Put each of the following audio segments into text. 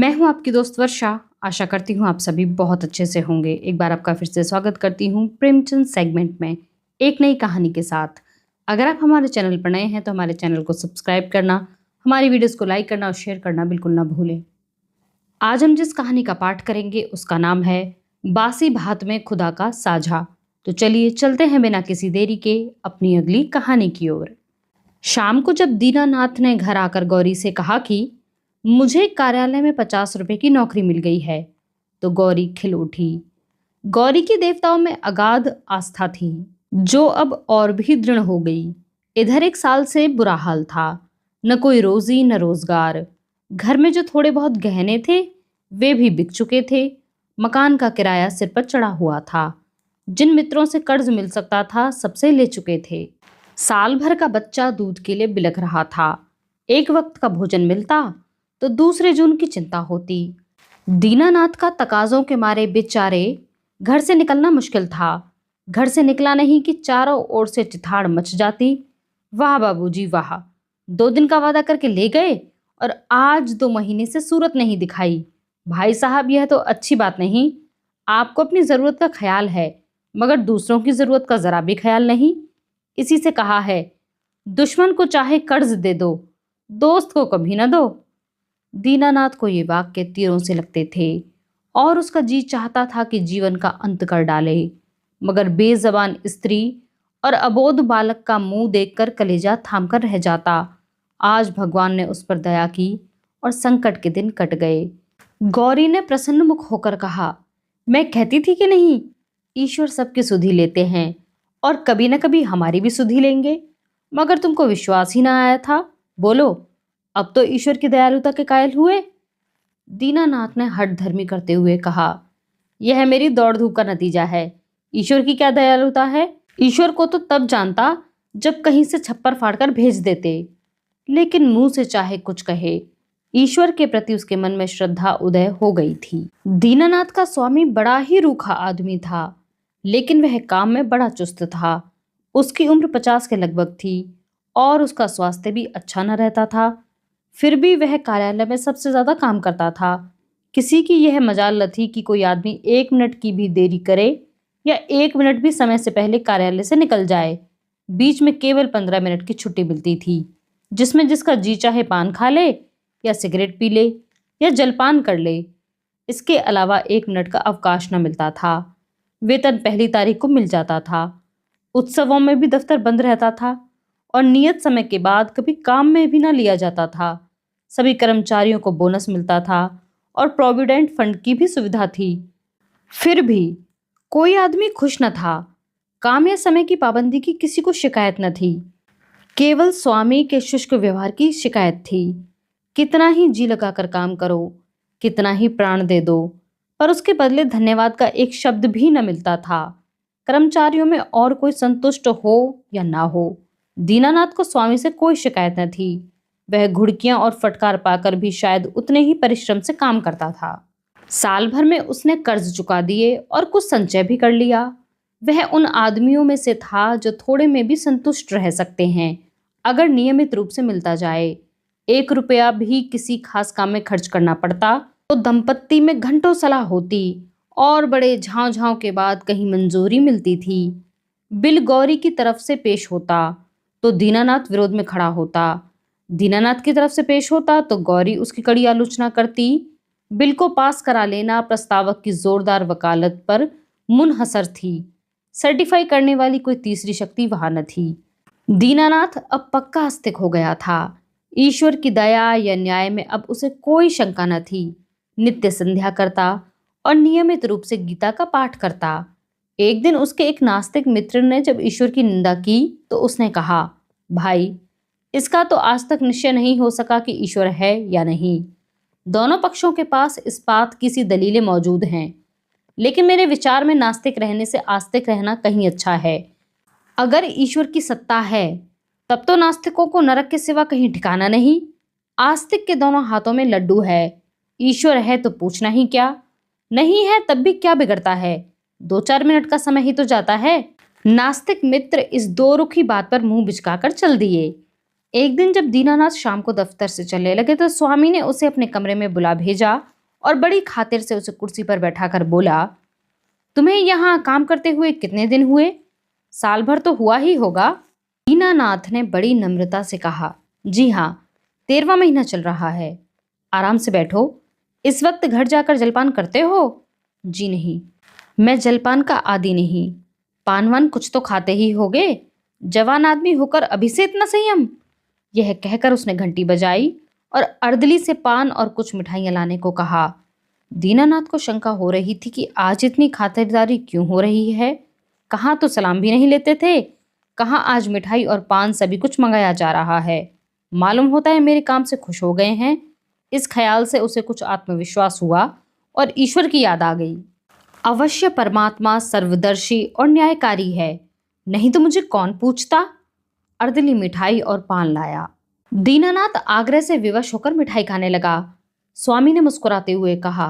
मैं हूं आपकी दोस्त वर्षा। आशा करती हूं आप सभी बहुत अच्छे से होंगे। एक बार आपका फिर से स्वागत करती हूं प्रेमचंद सेगमेंट में एक नई कहानी के साथ। अगर आप हमारे चैनल पर नए हैं तो हमारे चैनल को सब्सक्राइब करना, हमारी वीडियोस को लाइक करना और शेयर करना बिल्कुल ना भूलें। आज हम जिस कहानी का पाठ करेंगे उसका नाम है बासी भात में खुदा का साझा। तो चलिए चलते हैं बिना किसी देरी के अपनी अगली कहानी की ओर। शाम को जब दीनानाथ ने घर आकर गौरी से कहा कि मुझे कार्यालय में 50 रुपए की नौकरी मिल गई है, तो गौरी खिल उठी। गौरी की देवताओं में अगाध आस्था थी, जो अब और भी दृढ़ हो गई। इधर 1 साल से बुरा हाल था, न कोई रोजी न रोजगार। घर में जो थोड़े बहुत गहने थे वे भी बिक चुके थे। मकान का किराया सिर पर चढ़ा हुआ था। जिन मित्रों से कर्ज मिल सकता था सबसे ले चुके थे। साल भर का बच्चा दूध के लिए बिलख रहा था। एक वक्त का भोजन मिलता तो दूसरे जून की चिंता होती। दीनानाथ का तकाजों के मारे बेचारे घर से निकलना मुश्किल था। घर से निकला नहीं कि चारों ओर से चिथाड़ मच जाती। वाह बाबूजी वाह, 2 दिन का वादा करके ले गए और आज 2 महीने से सूरत नहीं दिखाई। भाई साहब, यह तो अच्छी बात नहीं। आपको अपनी जरूरत का ख्याल है, मगर दूसरों की जरूरत का जरा भी ख्याल नहीं। इसी से कहा है, दुश्मन को चाहे कर्ज दे दो, दोस्त को कभी न दो। दीनानाथ को ये वाक्य तीरों से लगते थे और उसका जी चाहता था कि जीवन का अंत कर डाले, मगर बेजबान स्त्री और अबोध बालक का मुंह देखकर कलेजा थामकर रह जाता। आज भगवान ने उस पर दया की और संकट के दिन कट गए। गौरी ने प्रसन्न मुख होकर कहा, मैं कहती थी कि नहीं, ईश्वर सबकी सुधि लेते हैं और कभी न कभी हमारी भी सुधि लेंगे। मगर तुमको विश्वास ही ना आया था। बोलो, अब तो ईश्वर की दयालुता के कायल हुए? दीनानाथ ने हठ धर्मी करते हुए कहा, यह मेरी दौड़ धूप का नतीजा है। ईश्वर की क्या दयालुता है? ईश्वर को तो तब जानता जब कहीं से छप्पर फाड़कर भेज देते। लेकिन मुंह से चाहे कुछ कहे, ईश्वर के प्रति उसके मन में श्रद्धा उदय हो गई थी। दीनानाथ का स्वामी बड़ा ही रूखा आदमी था, लेकिन वह काम में बड़ा चुस्त था। उसकी उम्र 50 के लगभग थी और उसका स्वास्थ्य भी अच्छा न रहता था। फिर भी वह कार्यालय में सबसे ज्यादा काम करता था। किसी की यह मजाल न थी कि कोई आदमी 1 मिनट की भी देरी करे या 1 मिनट भी समय से पहले कार्यालय से निकल जाए। बीच में केवल 15 मिनट की छुट्टी मिलती थी, जिसमें जिसका जी चाहे पान खा ले या सिगरेट पी ले या जलपान कर ले। इसके अलावा 1 मिनट का अवकाश न मिलता था। वेतन पहली तारीख को मिल जाता था। उत्सवों में भी दफ्तर बंद रहता था और नियत समय के बाद कभी काम में भी न लिया जाता था। सभी कर्मचारियों को बोनस मिलता था और प्रोविडेंट फंड की भी सुविधा थी। फिर भी कोई आदमी खुश न था। काम या समय की पाबंदी की किसी को शिकायत न थी। केवल स्वामी के शुष्क व्यवहार की शिकायत थी। कितना ही जी लगाकर काम करो, कितना ही प्राण दे दो, पर उसके बदले धन्यवाद का एक शब्द भी न मिलता था। कर्मचारियों में और कोई संतुष्ट हो या ना हो, दीनानाथ को स्वामी से कोई शिकायत न थी। वह घुड़कियां और फटकार पाकर भी शायद उतने ही परिश्रम से काम करता था। साल भर में उसने कर्ज चुका दिए और कुछ संचय भी कर लिया। वह उन आदमियों में से था जो थोड़े में भी संतुष्ट रह सकते हैं अगर नियमित रूप से मिलता जाए। 1 रुपया भी किसी खास काम में खर्च करना पड़ता तो दंपत्ति में घंटों सलाह होती और बड़े झांव झांव के बाद कहीं मंजूरी मिलती थी। बिल गौरी की तरफ से पेश होता तो दीनानाथ विरोध में खड़ा होता। दीनानाथ की तरफ से पेश होता तो गौरी उसकी कड़ी आलोचना करती। बिल को पास करा लेना प्रस्तावक की जोरदार वकालत पर मुनहसर थी। सर्टिफाई करने वाली कोई तीसरी शक्ति वहां न थी। दीनानाथ अब पक्का आस्तिक हो गया था। ईश्वर की दया या न्याय में अब उसे कोई शंका न थी। नित्य संध्या करता और नियमित रूप से गीता का पाठ करता। एक दिन उसके एक नास्तिक मित्र ने जब ईश्वर की निंदा की तो उसने कहा, भाई, इसका तो आज तक निश्चय नहीं हो सका कि ईश्वर है या नहीं। दोनों पक्षों के पास इस बात की सी दलीलें मौजूद हैं, लेकिन मेरे विचार में नास्तिक रहने से आस्तिक रहना कहीं अच्छा है। अगर ईश्वर की सत्ता है तब तो नास्तिकों को नरक के सिवा कहीं ठिकाना नहीं। आस्तिक के दोनों हाथों में लड्डू है। ईश्वर है तो पूछना ही क्या, नहीं है तब भी क्या बिगड़ता है, 2-4 मिनट का समय ही तो जाता है। नास्तिक मित्र इस दो रुखी बात पर मुंह बिचकाकर चल दिए। एक दिन जब दीनानाथ शाम को दफ्तर से चलने लगे तो स्वामी ने उसे अपने कमरे में बुला भेजा और बड़ी खातिर से उसे कुर्सी पर बैठाकर बोला, तुम्हें यहाँ काम करते हुए कितने दिन हुए? साल भर तो हुआ ही होगा। दीनानाथ ने बड़ी नम्रता से कहा, जी हाँ, 13वां महीना चल रहा है। आराम से बैठो। इस वक्त घर जाकर जलपान करते हो? जी नहीं, मैं जलपान का आदी नहीं। पान वान कुछ तो खाते ही होगे। जवान आदमी होकर अभी से इतना संयम? यह कहकर उसने घंटी बजाई और अर्दली से पान और कुछ मिठाइयां लाने को कहा। दीनानाथ को शंका हो रही थी कि आज इतनी खातिरदारी क्यों हो रही है। कहाँ तो सलाम भी नहीं लेते थे, कहाँ आज मिठाई और पान सभी कुछ मंगाया जा रहा है। मालूम होता है मेरे काम से खुश हो गए हैं। इस ख्याल से उसे कुछ आत्मविश्वास हुआ और ईश्वर की याद आ गई। अवश्य परमात्मा सर्वदर्शी और न्यायकारी है, नहीं तो मुझे कौन पूछता। अर्दली मिठाई और पान लाया। दीनानाथ आग्रह से विवश होकर मिठाई खाने लगा। स्वामी ने मुस्कुराते हुए कहा,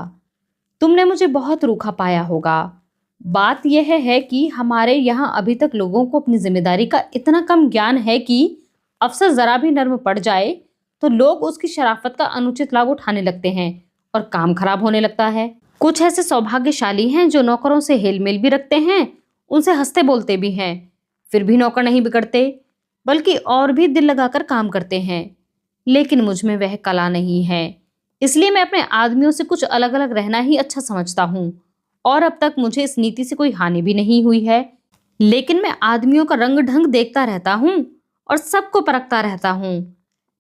तुमने मुझे बहुत रूखा पाया होगा। बात यह है कि हमारे यहाँ अभी तक लोगों को अपनी जिम्मेदारी का इतना कम ज्ञान है कि अफसर जरा भी नर्म पड़ जाए तो लोग उसकी शराफत का अनुचित लाभ उठाने लगते हैं और काम खराब होने लगता है। कुछ ऐसे सौभाग्यशाली हैं जो नौकरों से हेलमेल भी रखते हैं, उनसे हंसते बोलते भी हैं, फिर भी नौकर नहीं बिगड़ते, बल्कि और भी दिल लगाकर काम करते हैं। लेकिन मुझ में वह कला नहीं है, इसलिए मैं अपने आदमियों से कुछ अलग अलग रहना ही अच्छा समझता हूँ और अब तक मुझे इस नीति से कोई हानि भी नहीं हुई है। लेकिन मैं आदमियों का रंग ढंग देखता रहता हूँ और सबको परखता रहता हूँ।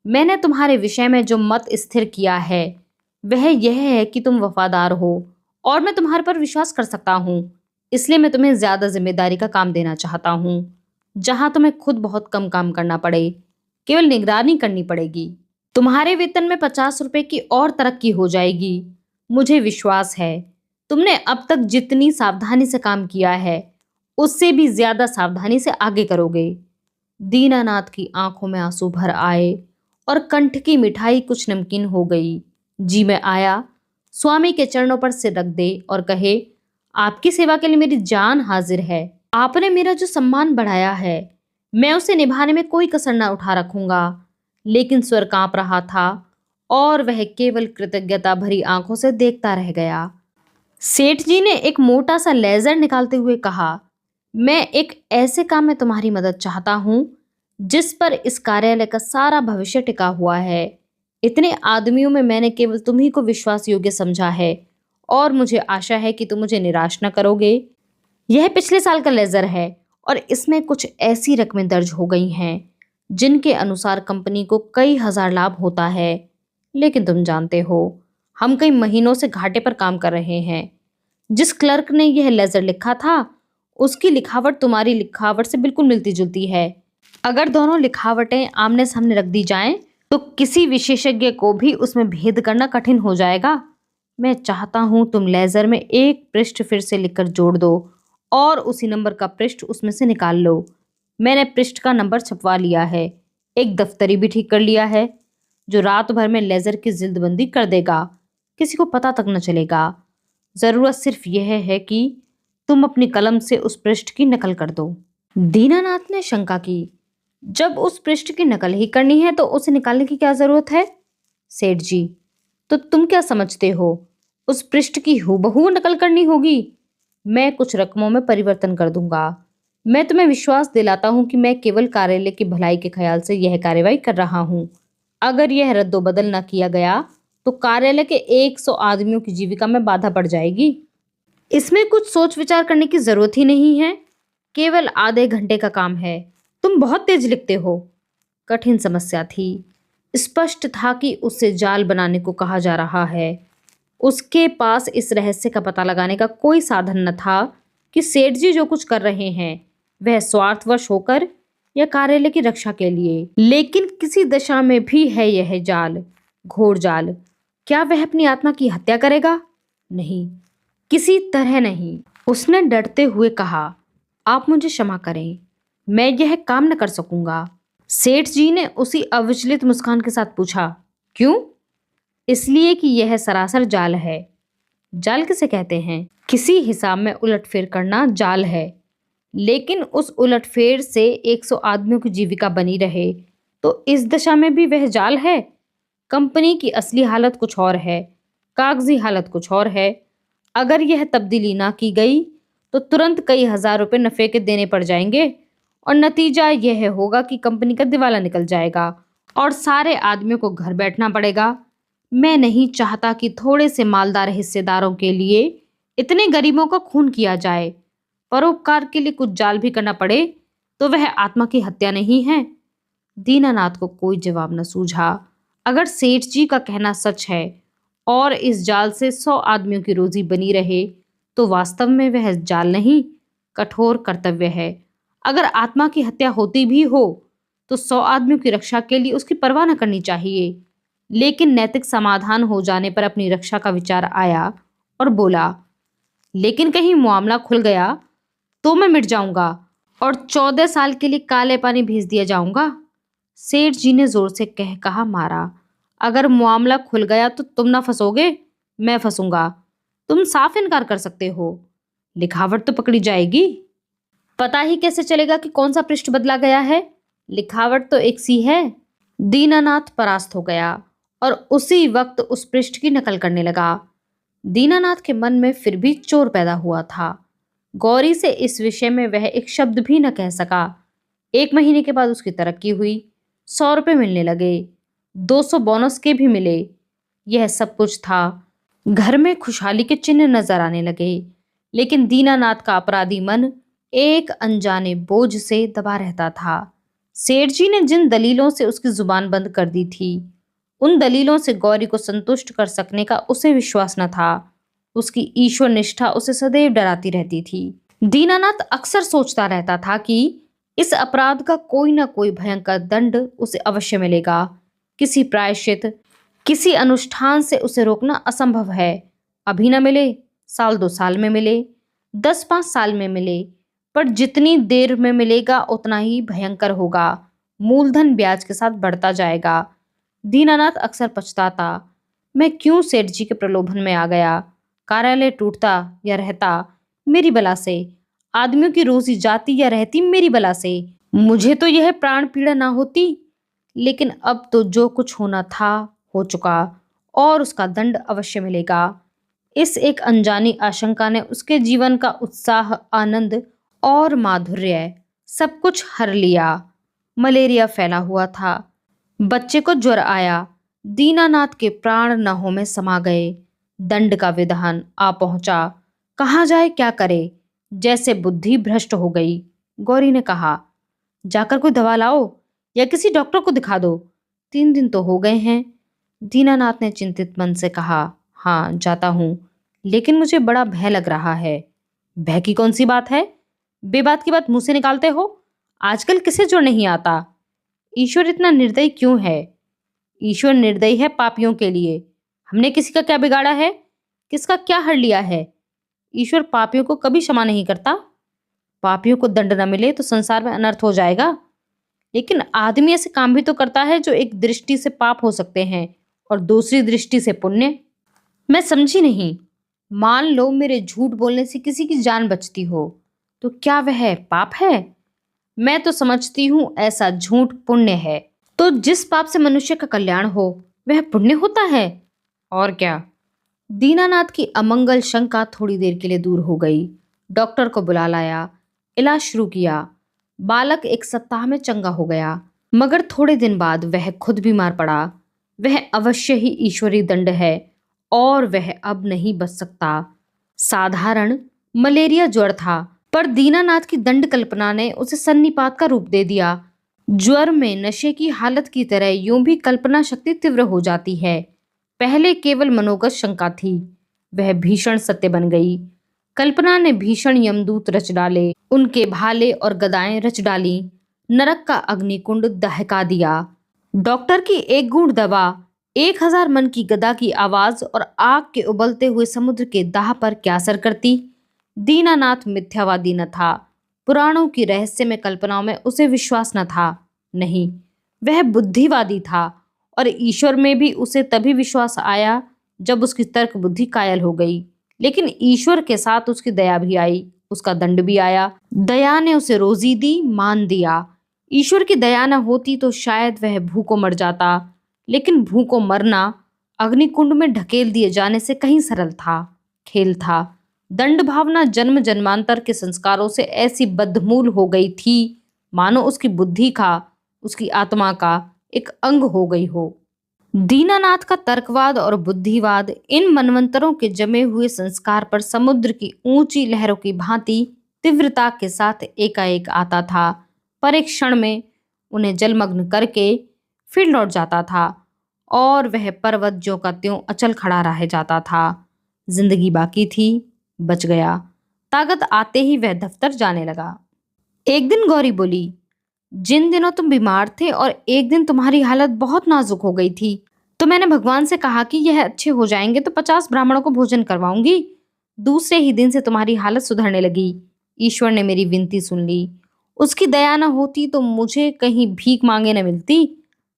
मैंने तुम्हारे विषय में जो मत स्थिर किया है वह यह है कि तुम वफादार हो और मैं तुम्हारे पर विश्वास कर सकता हूँ। इसलिए मैं तुम्हें ज्यादा जिम्मेदारी का काम देना चाहता हूँ, जहाँ तुम्हें खुद बहुत कम काम करना पड़े, केवल निगरानी करनी पड़ेगी। तुम्हारे वेतन में 50 रुपए की और तरक्की हो जाएगी। मुझे विश्वास है तुमने अब तक जितनी सावधानी से काम किया है उससे भी ज्यादा सावधानी से आगे करोगे। दीनानाथ की आंखों में आंसू भर आए और कंठ की मिठाई कुछ नमकीन हो गई। जी मैं आया, स्वामी के चरणों पर सिर रख दे और कहे, आपकी सेवा के लिए मेरी जान हाजिर है। आपने मेरा जो सम्मान बढ़ाया है मैं उसे निभाने में कोई कसर न उठा रखूंगा। लेकिन स्वर कांप रहा था और वह केवल कृतज्ञता भरी आंखों से देखता रह गया। सेठ जी ने एक मोटा सा लेजर निकालते हुए कहा, मैं एक ऐसे काम में तुम्हारी मदद चाहता हूँ जिस पर इस कार्यालय का सारा भविष्य टिका हुआ है। इतने आदमियों में मैंने केवल तुम्ही को विश्वास योग्य समझा है और मुझे आशा है कि तुम मुझे निराश न करोगे। यह पिछले साल का लेजर है और इसमें कुछ ऐसी रकमें दर्ज हो गई हैं जिनके अनुसार कंपनी को कई हजार लाभ होता है। लेकिन तुम जानते हो हम कई महीनों से घाटे पर काम कर रहे हैं। जिस क्लर्क ने यह लेजर लिखा था उसकी लिखावट तुम्हारी लिखावट से बिल्कुल मिलती जुलती है। अगर दोनों लिखावटें आमने सामने रख दी जाएं तो किसी विशेषज्ञ को भी उसमें भेद करना कठिन हो जाएगा। मैं चाहता हूं तुम लेजर में एक पृष्ठ फिर से लिखकर जोड़ दो और उसी नंबर का पृष्ठ उसमें से निकाल लो। मैंने पृष्ठ का नंबर छपवा लिया है, एक दफ्तरी भी ठीक कर लिया है जो रात भर में लेजर की जिल्दबंदी कर देगा, किसी को पता तक न चलेगा। जरूरत सिर्फ यह है कि तुम अपनी कलम से उस पृष्ठ की नकल कर दो। दीनानाथ ने शंका की, जब उस पृष्ठ की नकल ही करनी है तो उसे निकालने की क्या जरूरत है? सेठ जी, तो तुम क्या समझते हो उस पृष्ठ की हूबहू नकल करनी होगी? मैं कुछ रकमों में परिवर्तन कर दूंगा। मैं तुम्हें विश्वास दिलाता हूं कि मैं केवल कार्यालय की भलाई के ख्याल से यह कार्यवाही कर रहा हूं। अगर यह रद्दोबदल न किया गया तो कार्यालय के 100 आदमियों की जीविका में बाधा पड़ जाएगी। इसमें कुछ सोच विचार करने की जरूरत ही नहीं है, केवल आधे घंटे का काम है। तुम बहुत तेज लिखते हो। कठिन समस्या थी। स्पष्ट था कि उससे जाल बनाने को कहा जा रहा है। उसके पास इस रहस्य का पता लगाने का कोई साधन न था कि सेठ जी जो कुछ कर रहे हैं वह स्वार्थवश होकर या कार्यालय की रक्षा के लिए। लेकिन किसी दशा में भी है यह जाल, घोर जाल। क्या वह अपनी आत्मा की हत्या करेगा? नहीं, किसी तरह नहीं। उसने डरते हुए कहा, आप मुझे क्षमा करें, मैं यह काम न कर सकूंगा। सेठ जी ने उसी अविचलित मुस्कान के साथ पूछा, क्यों? इसलिए कि यह सरासर जाल है। जाल किसे कहते हैं? किसी हिसाब में उलटफेर करना जाल है। लेकिन उस उलटफेर से 100 आदमियों की जीविका बनी रहे तो इस दशा में भी वह जाल है। कंपनी की असली हालत कुछ और है। कागजी हालत कुछ और है। अगर यह तब्दीली ना की गई तो तुरंत कई हजार रुपए नफे के देने पड़ जाएंगे और नतीजा यह होगा कि कंपनी का दिवाला निकल जाएगा और सारे आदमियों को घर बैठना पड़ेगा। मैं नहीं चाहता कि थोड़े से मालदार हिस्सेदारों के लिए इतने गरीबों का खून किया जाए। परोपकार के लिए कुछ जाल भी करना पड़े तो वह आत्मा की हत्या नहीं है। दीनानाथ को कोई जवाब न सूझा। अगर सेठ जी का कहना सच है और इस जाल से 100 आदमियों की रोजी बनी रहे तो वास्तव में वह जाल नहीं, कठोर कर्तव्य है। अगर आत्मा की हत्या होती भी हो तो 100 आदमियों की रक्षा के लिए उसकी परवाह न करनी चाहिए। लेकिन नैतिक समाधान हो जाने पर अपनी रक्षा का विचार आया और बोला, लेकिन कहीं मामला खुल गया तो मैं मिट जाऊंगा और 14 साल के लिए काले पानी भेज दिया जाऊंगा। सेठ जी ने जोर से कहा मारा, अगर मामला खुल गया तो तुम ना फंसोगे, मैं फंसूंगा। तुम साफ इनकार कर सकते हो, लिखावट तो पकड़ी जाएगी। पता ही कैसे चलेगा कि कौन सा पृष्ठ बदला गया है? लिखावट तो एक सी है। दीनानाथ परास्त हो गया और उसी वक्त उस पृष्ठ की नकल करने लगा। दीनानाथ के मन में फिर भी चोर पैदा हुआ था। गौरी से इस विषय में वह एक शब्द भी न कह सका। 1 महीने के बाद उसकी तरक्की हुई, 100 रुपये मिलने लगे, 200 बोनस के भी मिले। यह सब कुछ था। घर में खुशहाली के चिन्ह नजर आने लगे, लेकिन दीनानाथ का अपराधी मन एक अनजाने बोझ से दबा रहता था। सेठ जी ने जिन दलीलों से उसकी जुबान बंद कर दी थी, उन दलीलों से गौरी को संतुष्ट कर सकने का उसे विश्वास न था। उसकी ईश्वर निष्ठा उसे सदैव डराती रहती थी। दीनानाथ अक्सर सोचता रहता था कि इस अपराध का कोई ना कोई भयंकर दंड उसे अवश्य मिलेगा। किसी प्रायश्चित, किसी अनुष्ठान से उसे रोकना असंभव है। अभी न मिले, 1-2 साल में मिले, 10-5 साल में मिले, पर जितनी देर में मिलेगा उतना ही भयंकर होगा। मूलधन ब्याज के साथ बढ़ता जाएगा। दीनानाथ अक्सर पछताता, मैं क्यों सेठ जी के प्रलोभन में आ गया। कार्यालय टूटता या रहता मेरी बला से, आदमियों की रोजी जाती या रहती मेरी बला से। मुझे तो यह प्राण पीड़ा ना होती, लेकिन अब तो जो कुछ होना था हो चुका और उसका दंड अवश्य मिलेगा। इस एक अनजानी आशंका ने उसके जीवन का उत्साह, आनंद और माधुर्य सब कुछ हर लिया। मलेरिया फैला हुआ था, बच्चे को ज्वर आया, दीनानाथ के प्राण नाहों में समा गए। दंड का विधान आ पहुंचा, कहाँ जाए क्या करे, जैसे बुद्धि भ्रष्ट हो गई। गौरी ने कहा, जाकर कोई दवा लाओ या किसी डॉक्टर को दिखा दो, 3 दिन तो हो गए हैं। दीनानाथ ने चिंतित मन से कहा, हाँ जाता हूँ, लेकिन मुझे बड़ा भय लग रहा है। भय की कौन सी बात है? बेबात की बात मुंह से निकालते हो। आजकल किसे जो नहीं आता। ईश्वर इतना निर्दयी क्यों है? ईश्वर निर्दयी है पापियों के लिए। हमने किसी का क्या बिगाड़ा है, किसका क्या हर लिया है? ईश्वर पापियों को कभी क्षमा नहीं करता। पापियों को दंड न मिले तो संसार में अनर्थ हो जाएगा। लेकिन आदमी ऐसे काम भी तो करता है जो एक दृष्टि से पाप हो सकते हैं और दूसरी दृष्टि से पुण्य। मैं समझी नहीं। मान लो मेरे झूठ बोलने से किसी की जान बचती हो, तो क्या वह पाप है? मैं तो समझती हूँ ऐसा झूठ पुण्य है। तो जिस पाप से मनुष्य का कल्याण हो वह पुण्य होता है, और क्या। दीनानाथ की अमंगल शंका थोड़ी देर के लिए दूर हो गई। डॉक्टर को बुला लाया, इलाज शुरू किया। बालक 1 सप्ताह में चंगा हो गया, मगर थोड़े दिन बाद वह खुद बीमार पड़ा। वह अवश्य ही ईश्वरी दंड है और वह अब नहीं बच सकता। साधारण मलेरिया ज्वर था, पर दीनानाथ की दंड कल्पना ने उसे सन्निपात का रूप दे दिया। ज्वर में नशे की हालत की तरह यूं भी कल्पना शक्ति तीव्र हो जाती है। पहले केवल मनोगत शंका थी, वह भीषण सत्य बन गई। कल्पना ने भीषण यमदूत रच डाले, उनके भाले और गदाएं रच डाली, नरक का अग्निकुंड दहका दिया। डॉक्टर की एक गूढ़ दवा, 1000 मन की गदा की आवाज और आग के उबलते हुए समुद्र के दाह पर क्या असर करती? दीनानाथ मिथ्यावादी न था। पुराणों की रहस्यमय कल्पनाओं में उसे विश्वास न था। नहीं, वह बुद्धिवादी था और ईश्वर में भी उसे तभी विश्वास आया जब उसकी तर्क बुद्धि कायल हो गई। लेकिन ईश्वर के साथ उसकी दया भी आई, उसका दंड भी आया। दया ने उसे रोजी दी, मान दिया। ईश्वर की दया न होती तो शायद वह भूखों मर जाता, लेकिन भूखों मरना अग्निकुंड में ढकेल दिए जाने से कहीं सरल था, खेल था। दंड भावना जन्म जन्मांतर के संस्कारों से ऐसी बद्धमूल हो गई थी मानो उसकी बुद्धि का, उसकी आत्मा का एक अंग हो गई हो। दीनानाथ का तर्कवाद और बुद्धिवाद इन मनवंतरों के जमे हुए संस्कार पर समुद्र की ऊंची लहरों की भांति तीव्रता के साथ एकाएक आता था, पर एक क्षण में उन्हें जलमग्न करके फिर लौट जाता था और वह पर्वत ज्यों का त्यों अचल खड़ा रह जाता था। जिंदगी बाकी थी, बच गया। ताकत आते ही वह दफ्तर जाने लगा। एक दिन गौरी बोली, जिन दिनों तुम बीमार थे और एक दिन तुम्हारी हालत बहुत नाजुक हो गई थी, तो मैंने भगवान से कहा कि यह अच्छे हो जाएंगे तो 50 ब्राह्मणों को भोजन करवाऊंगी। दूसरे ही दिन से तुम्हारी हालत सुधरने लगी। ईश्वर ने मेरी विनती सुन ली। उसकी दया न होती तो मुझे कहीं भीख मांगे न मिलती।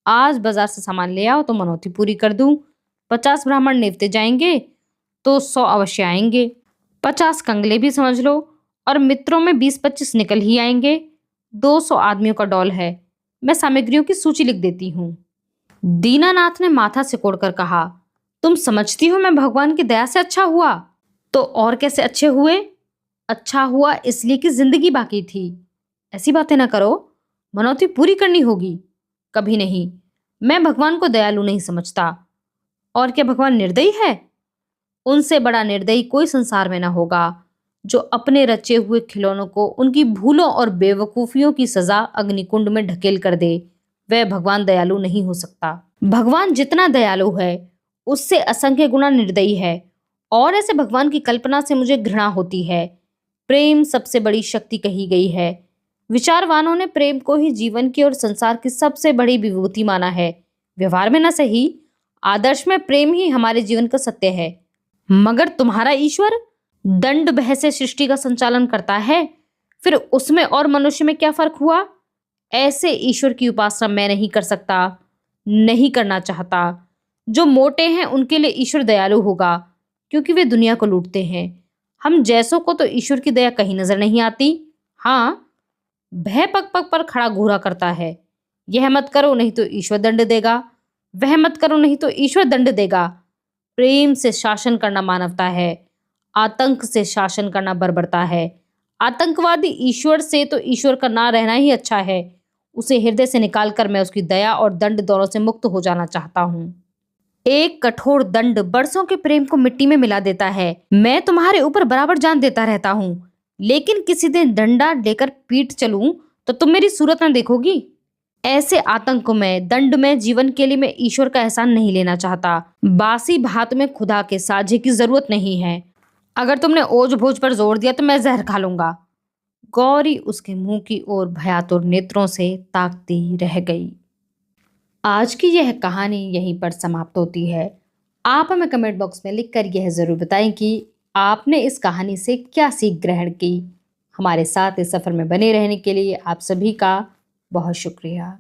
आज बाजार से सामान ले आओ तो मनौती पूरी कर दूं। 50 ब्राह्मण निपटे जाएंगे तो 100 अवश्य आएंगे। 50 कंगले भी समझ लो, और मित्रों में 20-25 निकल ही आएंगे। 200 आदमियों का डॉल है। मैं सामग्रियों की सूची लिख देती हूँ। दीनानाथ ने माथा सिकोड़कर कहा, तुम समझती हो मैं भगवान की दया से अच्छा हुआ? तो और कैसे अच्छे हुए? अच्छा हुआ इसलिए कि जिंदगी बाकी थी। ऐसी बातें ना करो, मनौती पूरी करनी होगी। कभी नहीं, मैं भगवान को दयालु नहीं समझता। और क्या भगवान निर्दयी है? उनसे बड़ा निर्दयी कोई संसार में ना होगा, जो अपने रचे हुए खिलौनों को उनकी भूलों और बेवकूफियों की सजा अग्निकुंड में ढकेल कर दे। वह भगवान दयालु नहीं हो सकता। भगवान जितना दयालु है उससे असंख्य गुना निर्दयी है, और ऐसे भगवान की कल्पना से मुझे घृणा होती है। प्रेम सबसे बड़ी शक्ति कही गई है। विचारवानों ने प्रेम को ही जीवन की और संसार की सबसे बड़ी विभूति माना है। व्यवहार में न सही, आदर्श में प्रेम ही हमारे जीवन का सत्य है। मगर तुम्हारा ईश्वर दंड भय से सृष्टि का संचालन करता है, फिर उसमें और मनुष्य में क्या फर्क हुआ? ऐसे ईश्वर की उपासना मैं नहीं कर सकता, नहीं करना चाहता। जो मोटे हैं उनके लिए ईश्वर दयालु होगा, क्योंकि वे दुनिया को लूटते हैं। हम जैसों को तो ईश्वर की दया कहीं नजर नहीं आती। हाँ, भय पग पग पर खड़ा घूरा करता है। यह मत करो नहीं तो ईश्वर दंड देगा, वह मत करो नहीं तो ईश्वर दंड देगा। प्रेम से शासन करना मानवता है, आतंक से शासन करना बर्बरता है। आतंकवादी ईश्वर से तो ईश्वर का ना रहना ही अच्छा है। उसे हृदय से निकालकर मैं उसकी दया और दंड दोनों से मुक्त हो जाना चाहता हूँ। एक कठोर दंड बरसों के प्रेम को मिट्टी में मिला देता है। मैं तुम्हारे ऊपर बराबर जान देता रहता हूँ, लेकिन किसी दिन डंडा लेकर पीट चलूं तो तुम मेरी सूरत न देखोगी। ऐसे आतंक में, दंड में जीवन के लिए मैं ईश्वर का एहसान नहीं लेना चाहता। बासी भात में खुदा के साझे की जरूरत नहीं है। अगर तुमने ओझ भोज पर जोर दिया तो मैं जहर खा लूंगा। गौरी उसके मुंह की ओर भयातुर नेत्रों से ताकती रह गई। आज की यह कहानी यहीं पर समाप्त होती है। आप हमें कमेंट बॉक्स में लिखकर यह जरूर बताएं कि आपने इस कहानी से क्या सीख ग्रहण की। हमारे साथ इस सफर में बने रहने के लिए आप सभी का बहुत शुक्रिया।